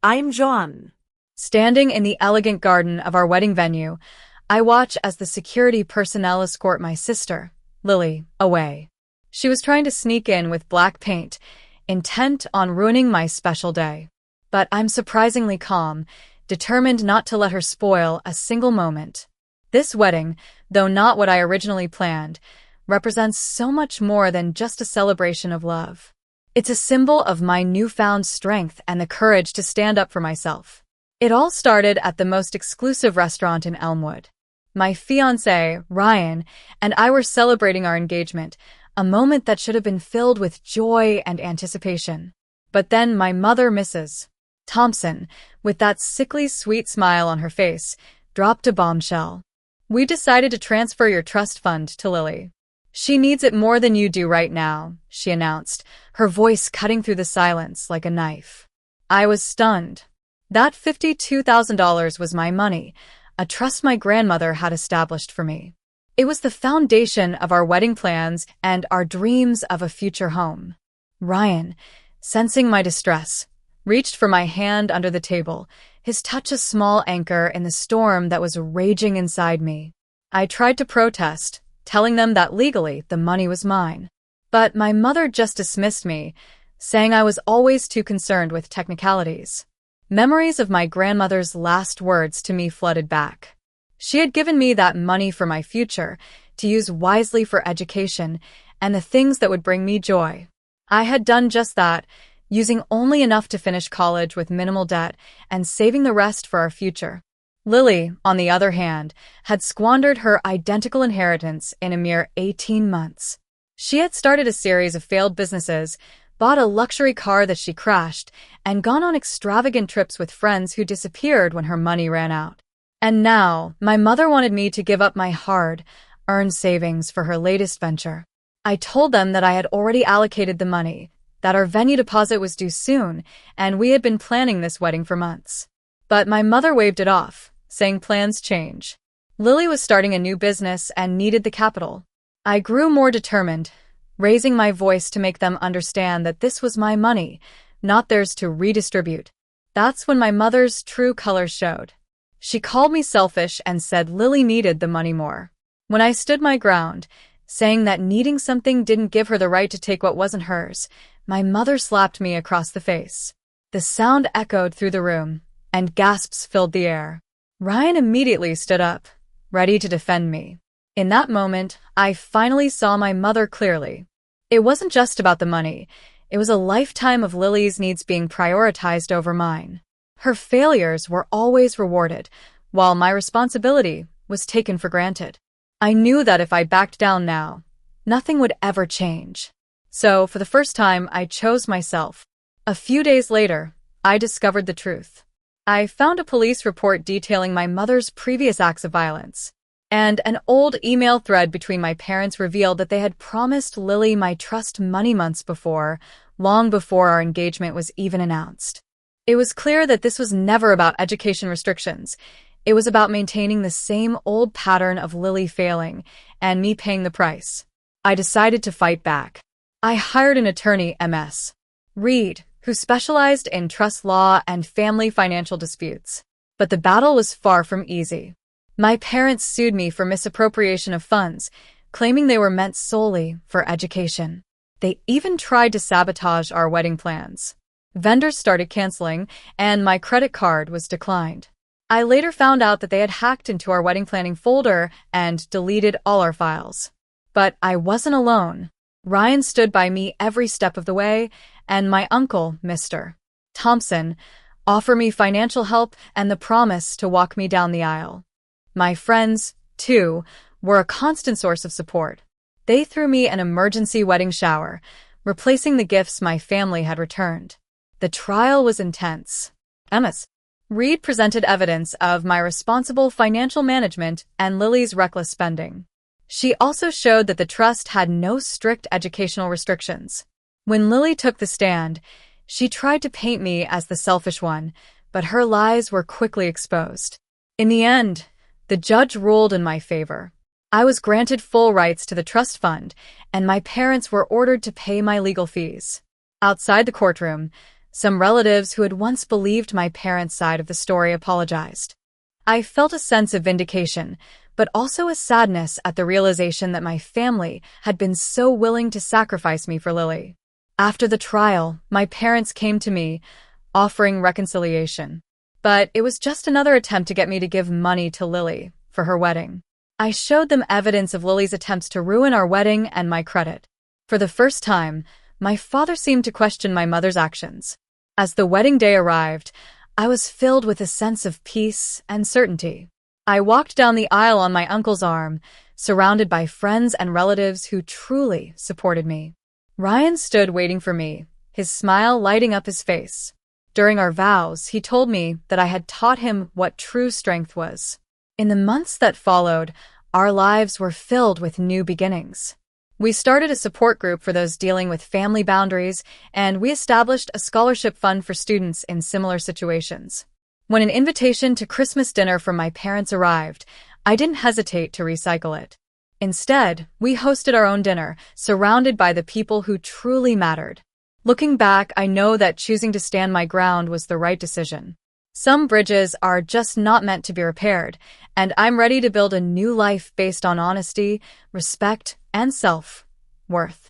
I'm John. Standing in the elegant garden of our wedding venue, I watch as the security personnel escort my sister, Lily, away. She was trying to sneak in with black paint, intent on ruining my special day. But I'm surprisingly calm, determined not to let her spoil a single moment. This wedding, though not what I originally planned, represents so much more than just a celebration of love. It's a symbol of my newfound strength and the courage to stand up for myself. It all started at the most exclusive restaurant in Elmwood. My fiancé, Ryan, and I were celebrating our engagement, a moment that should have been filled with joy and anticipation. But then my mother, Mrs. Thompson, with that sickly sweet smile on her face, dropped a bombshell. "We decided to transfer your trust fund to Lily. She needs it more than you do right now," she announced, her voice cutting through the silence like a knife. I was stunned. That $52,000 was my money, a trust my grandmother had established for me. It was the foundation of our wedding plans and our dreams of a future home. Ryan, sensing my distress, reached for my hand under the table, his touch a small anchor in the storm that was raging inside me. I tried to protest, telling them that legally the money was mine. But my mother just dismissed me, saying I was always too concerned with technicalities. Memories of my grandmother's last words to me flooded back. She had given me that money for my future, to use wisely for education and the things that would bring me joy. I had done just that, using only enough to finish college with minimal debt and saving the rest for our future. Lily, on the other hand, had squandered her identical inheritance in a mere 18 months. She had started a series of failed businesses, bought a luxury car that she crashed, and gone on extravagant trips with friends who disappeared when her money ran out. And now, my mother wanted me to give up my hard-earned savings for her latest venture. I told them that I had already allocated the money, that our venue deposit was due soon, and we had been planning this wedding for months. But my mother waved it off, saying plans change. Lily was starting a new business and needed the capital. I grew more determined, raising my voice to make them understand that this was my money, not theirs to redistribute. That's when my mother's true colors showed. She called me selfish and said Lily needed the money more. When I stood my ground, saying that needing something didn't give her the right to take what wasn't hers, my mother slapped me across the face. The sound echoed through the room, and gasps filled the air. Ryan immediately stood up, ready to defend me. In that moment, I finally saw my mother clearly. It wasn't just about the money. It was a lifetime of Lily's needs being prioritized over mine. Her failures were always rewarded, while my responsibility was taken for granted. I knew that if I backed down now, nothing would ever change. So, for the first time, I chose myself. A few days later, I discovered the truth. I found a police report detailing my mother's previous acts of violence, and an old email thread between my parents revealed that they had promised Lily my trust money months before, long before our engagement was even announced. It was clear that this was never about education restrictions. It was about maintaining the same old pattern of Lily failing and me paying the price. I decided to fight back. I hired an attorney, Ms. Reed, who specialized in trust law and family financial disputes. But the battle was far from easy. My parents sued me for misappropriation of funds, claiming they were meant solely for education. They even tried to sabotage our wedding plans. Vendors started canceling, and my credit card was declined. I later found out that they had hacked into our wedding planning folder and deleted all our files. But I wasn't alone. Ryan stood by me every step of the way, and my uncle, Mr. Thompson, offered me financial help and the promise to walk me down the aisle. My friends, too, were a constant source of support. They threw me an emergency wedding shower, replacing the gifts my family had returned. The trial was intense. Ms. Reed presented evidence of my responsible financial management and Lily's reckless spending. She also showed that the trust had no strict educational restrictions. When Lily took the stand, she tried to paint me as the selfish one, but her lies were quickly exposed. In the end, the judge ruled in my favor. I was granted full rights to the trust fund, and my parents were ordered to pay my legal fees. Outside the courtroom, Some relatives who had once believed my parents' side of the story apologized. I felt a sense of vindication, but also a sadness at the realization that my family had been so willing to sacrifice me for Lily. After the trial, my parents came to me, offering reconciliation. But it was just another attempt to get me to give money to Lily for her wedding. I showed them evidence of Lily's attempts to ruin our wedding and my credit. For the first time, my father seemed to question my mother's actions. As the wedding day arrived, I was filled with a sense of peace and certainty. I walked down the aisle on my uncle's arm, surrounded by friends and relatives who truly supported me. Ryan stood waiting for me, his smile lighting up his face. During our vows, he told me that I had taught him what true strength was. In the months that followed, our lives were filled with new beginnings. We started a support group for those dealing with family boundaries, and we established a scholarship fund for students in similar situations. When an invitation to Christmas dinner from my parents arrived, I didn't hesitate to recycle it. Instead, we hosted our own dinner, surrounded by the people who truly mattered. Looking back, I know that choosing to stand my ground was the right decision. Some bridges are just not meant to be repaired, and I'm ready to build a new life based on honesty, respect, and self-worth.